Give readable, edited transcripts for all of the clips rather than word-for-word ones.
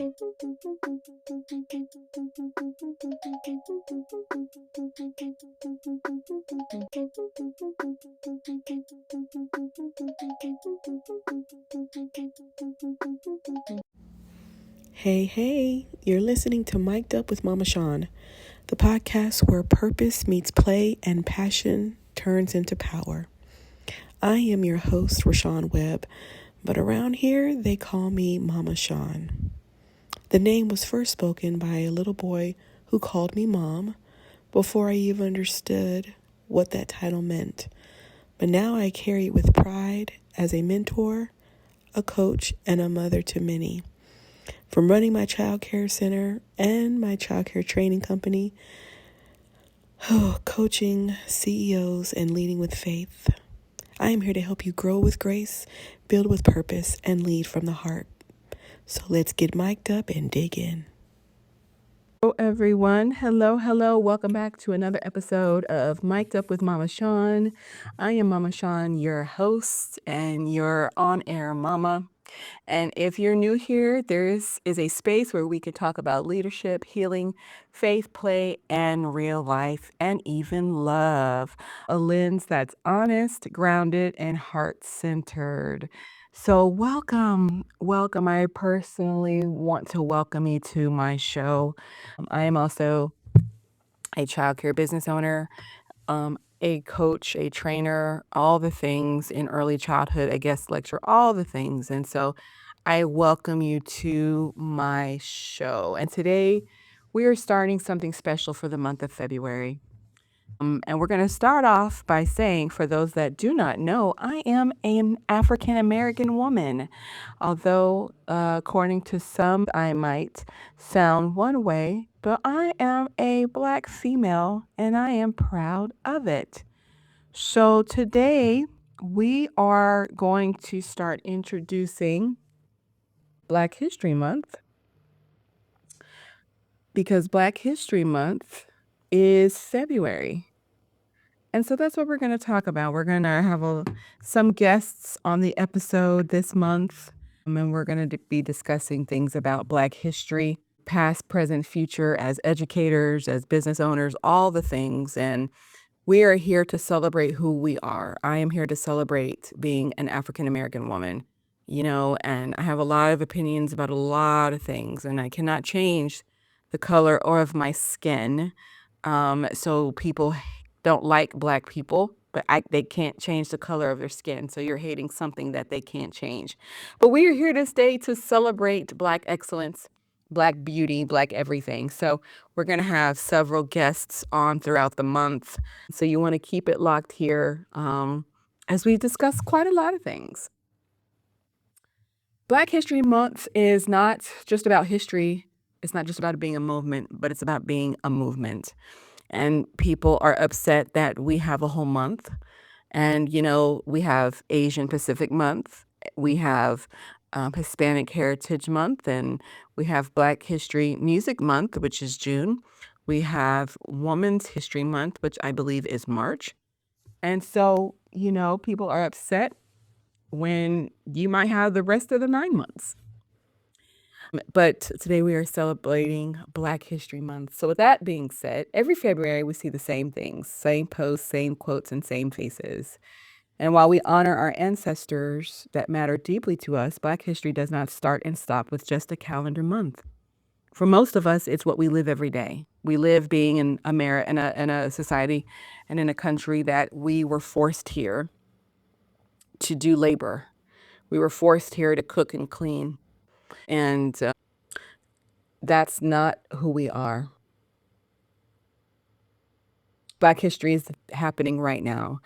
Hey, you're listening to Mic'd Up with Mama Shaun, the podcast where purpose meets play and passion turns into power. I am your host, Rashawn Webb, but around here they call me Mama Shaun. The name was first spoken by a little boy who called me Mom before I even understood what that title meant. But now I carry it with pride as a mentor, a coach, and a mother to many. From running my child care center and my child care training company, coaching CEOs and leading with faith, I am here to help you grow with grace, build with purpose, and lead from the heart. So let's get mic'd up and dig in. Hello, everyone. Hello. Welcome back to another episode of Mic'd Up with Mama Shaun. I am Mama Shaun, your host and your on-air mama. And if you're new here, there is a space where we can talk about leadership, healing, faith, play, and real life, and even love. A lens that's honest, grounded, and heart-centered. So welcome. I personally want to welcome you to my show. I am also a childcare business owner, a coach, a trainer, all the things in early childhood, a guest lecturer, all the things. And so I welcome you to my show. And today we are starting something special for the month of February. And we're going to start off by saying, for those that do not know, I am an African American woman. Although, according to some, I might sound one way, but I am a Black female and I am proud of it. So today we are going to start introducing Black History Month, because Black History Month is February. And so that's what we're going to talk about. We're going to have some guests on the episode this month, and we're going to be discussing things about Black history, past, present, future, as educators, as business owners, all the things. And we are here to celebrate who we are. I am here to celebrate being an African American woman, and I have a lot of opinions about a lot of things, and I cannot change the color or of my skin. So people don't like Black people, but they can't change the color of their skin. So you're hating something that they can't change. But we are here to stay to celebrate Black excellence, Black beauty, Black everything. So we're going to have several guests on throughout the month. So you want to keep it locked here as we discuss quite a lot of things. Black History Month is not just about history. It's not just about it being a movement, but it's about being a movement. And people are upset that we have a whole month. And, we have Asian Pacific Month. We have Hispanic Heritage Month. And we have Black History Music Month, which is June. We have Women's History Month, which I believe is March. And so, people are upset when you might have the rest of the 9 months. But today we are celebrating Black History Month. So with that being said, every February we see the same things, same posts, same quotes, and same faces. And while we honor our ancestors that matter deeply to us, Black history does not start and stop with just a calendar month. For most of us, it's what we live every day. We live being in America, in a society and in a country that we were forced here to do labor. We were forced here to cook and clean. And that's not who we are. Black history is happening right now.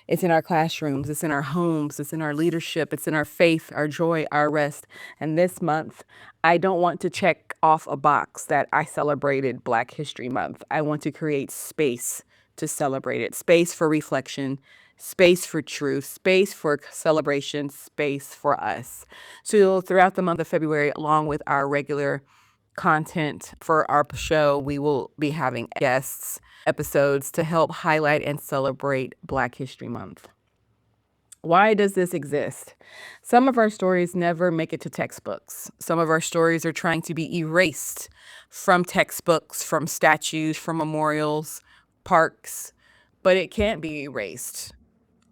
It's in our classrooms, it's in our homes, it's in our leadership, it's in our faith, our joy, our rest. And this month, I don't want to check off a box that I celebrated Black History Month. I want to create space to celebrate it, space for reflection, space for truth, space for celebration, space for us. So throughout the month of February, along with our regular content for our show, we will be having guests episodes to help highlight and celebrate Black History Month. Why does this exist? Some of our stories never make it to textbooks. Some of our stories are trying to be erased from textbooks, from statues, from memorials, parks, but it can't be erased.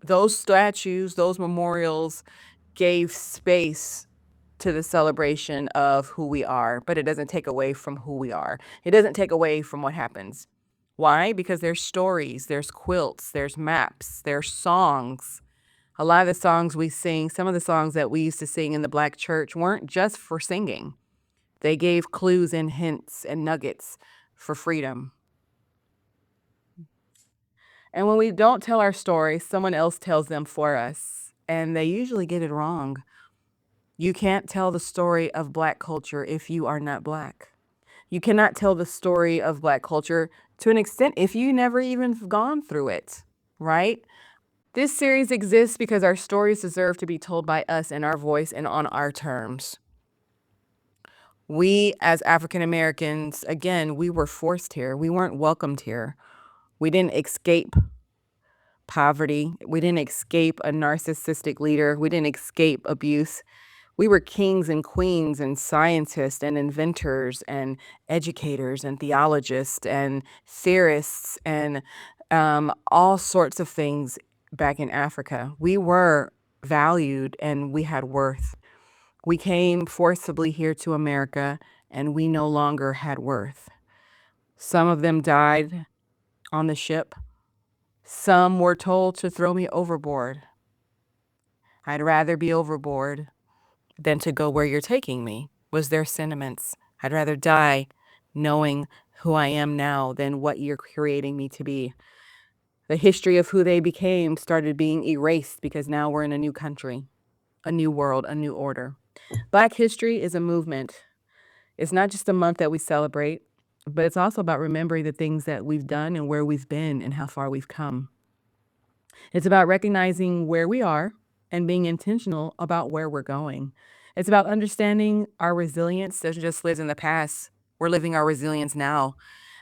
Those statues, those memorials gave space to the celebration of who we are, but it doesn't take away from who we are. It doesn't take away from what happens. Why? Because there's stories, there's quilts, there's maps, there's songs. A lot of the songs we sing, some of the songs that we used to sing in the Black church weren't just for singing. They gave clues and hints and nuggets for freedom. And when we don't tell our story, someone else tells them for us, and they usually get it wrong. You can't tell the story of Black culture if you are not Black. You cannot tell the story of Black culture to an extent if you never even gone through it, right? This series exists because our stories deserve to be told by us in our voice and on our terms. We, as African Americans, again, we were forced here. We weren't welcomed here. We didn't escape poverty. We didn't escape a narcissistic leader. We didn't escape abuse. We were kings and queens and scientists and inventors and educators and theologists and theorists and all sorts of things back in Africa. We were valued and we had worth. We came forcibly here to America and we no longer had worth. Some of them died on the ship. Some were told to throw me overboard. I'd rather be overboard than to go where you're taking me, was their sentiments. I'd rather die knowing who I am now than what you're creating me to be. The history of who they became started being erased because now we're in a new country, a new world, a new order. Black history is a movement. It's not just a month that we celebrate, but it's also about remembering the things that we've done and where we've been and how far we've come. It's about recognizing where we are and being intentional about where we're going. It's about understanding our resilience that just lives in the past. We're living our resilience now.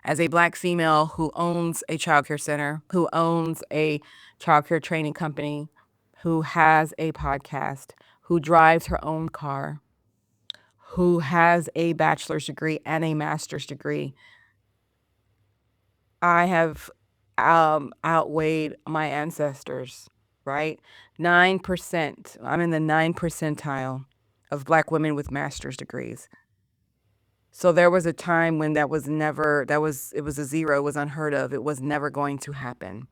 As a Black female who owns a childcare center, who owns a childcare training company, who has a podcast, who drives her own car, who has a bachelor's degree and a master's degree, I have outweighed my ancestors, right? 9%. I'm in the 9 percentile of Black women with master's degrees. So there was a time when it was a zero, it was unheard of. It was never going to happen.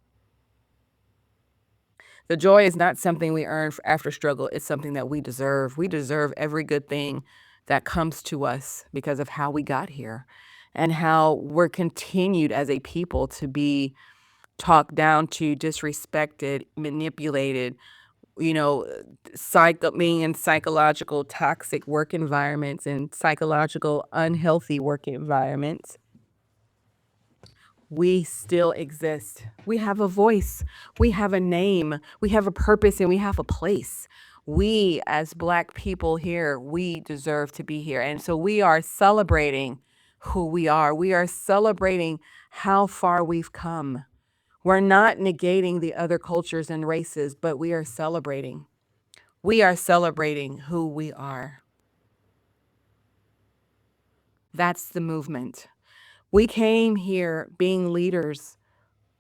The joy is not something we earn after struggle. It's something that we deserve. We deserve every good thing that comes to us because of how we got here and how we're continued as a people to be talked down to, disrespected, manipulated, being in psychological toxic work environments and psychological unhealthy work environments. We still exist. We have a voice, we have a name, we have a purpose, and we have a place. We, as Black people here, we deserve to be here. And so we are celebrating who we are. We are celebrating how far we've come. We're not negating the other cultures and races, but we are celebrating. We are celebrating who we are. That's the movement. We came here being leaders.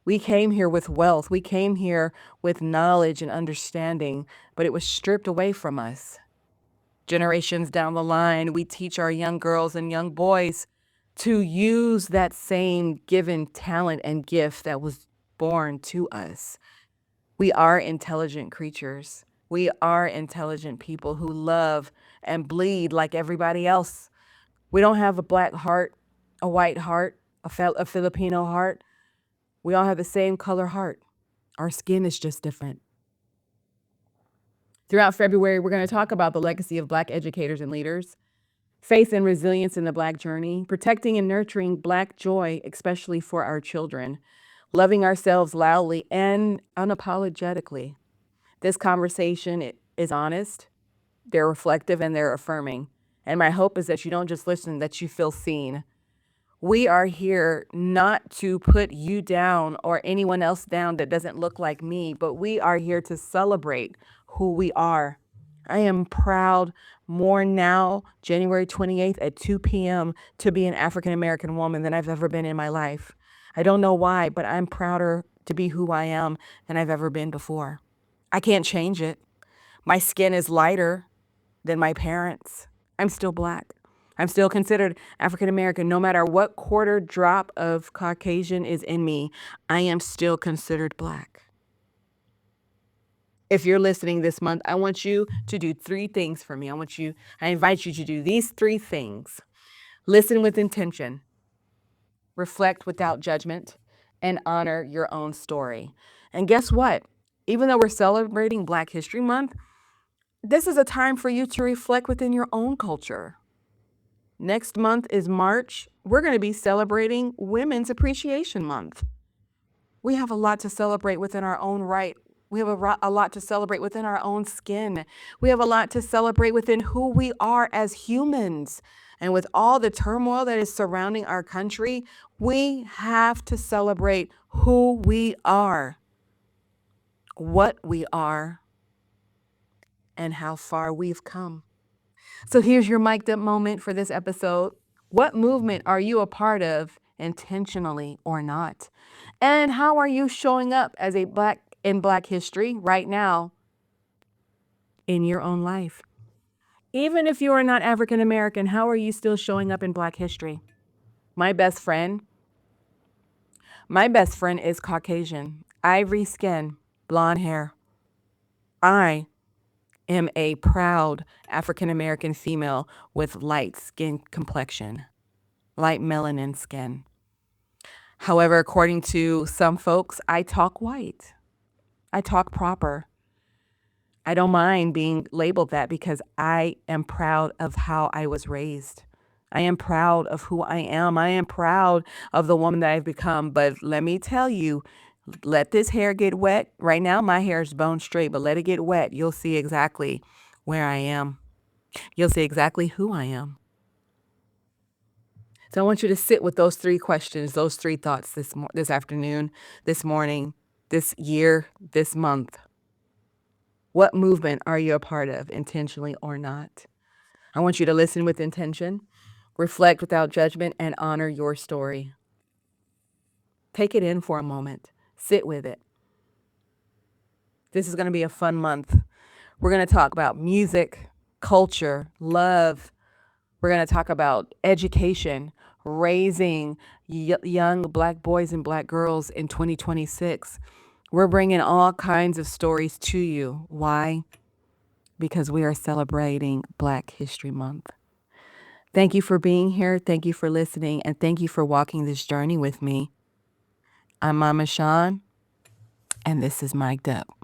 We came here with wealth. We came here with knowledge and understanding, but it was stripped away from us. Generations down the line, we teach our young girls and young boys to use that same given talent and gift that was born to us. We are intelligent creatures. We are intelligent people who love and bleed like everybody else. We don't have a Black heart, a white heart, a Filipino heart. We all have the same color heart. Our skin is just different. Throughout February, we're going to talk about the legacy of Black educators and leaders, faith and resilience in the Black journey, protecting and nurturing Black joy, especially for our children, loving ourselves loudly and unapologetically. This conversation is honest, they're reflective, and they're affirming. And my hope is that you don't just listen, that you feel seen. We are here not to put you down or anyone else down that doesn't look like me, but we are here to celebrate who we are. I am proud more now, January 28th at 2 p.m., to be an African American woman than I've ever been in my life. I don't know why, but I'm prouder to be who I am than I've ever been before. I can't change it. My skin is lighter than my parents. I'm still black. I'm still considered African American. No matter what quarter drop of Caucasian is in me, I am still considered black. If you're listening this month, I want you to do 3 things for me. I invite you to do these 3 things. Listen with intention, reflect without judgment, and honor your own story. And guess what? Even though we're celebrating Black History Month, this is a time for you to reflect within your own culture. Next month is March. We're going to be celebrating Women's Appreciation Month. We have a lot to celebrate within our own right. We have a lot to celebrate within our own skin. We have a lot to celebrate within who we are as humans. And with all the turmoil that is surrounding our country, we have to celebrate who we are, what we are, and how far we've come. So here's your mic'd up moment for this episode. What movement are you a part of, intentionally or not? And how are you showing up as a Black in Black history right now in your own life? Even if you are not African American, how are you still showing up in Black history? My best friend is Caucasian, ivory skin, blonde hair. I am a proud African American female with light skin complexion, light melanin skin. However, according to some folks, I talk white. I talk proper. I don't mind being labeled that because I am proud of how I was raised. I am proud of who I am. I am proud of the woman that I've become. But let me tell you, let this hair get wet. Right now, my hair is bone straight, but let it get wet. You'll see exactly where I am. You'll see exactly who I am. So I want you to sit with those 3 questions, those 3 thoughts this afternoon, this morning, this year, this month. What movement are you a part of, intentionally or not? I want you to listen with intention, reflect without judgment, and honor your story. Take it in for a moment. Sit with it. This is going to be a fun month. We're going to talk about music, culture, love. We're going to talk about education, raising young Black boys and Black girls in 2026. We're bringing all kinds of stories to you. Why? Because we are celebrating Black History Month. Thank you for being here. Thank you for listening. And thank you for walking this journey with me. I'm Mama Shaun, and this is Mic'd Up.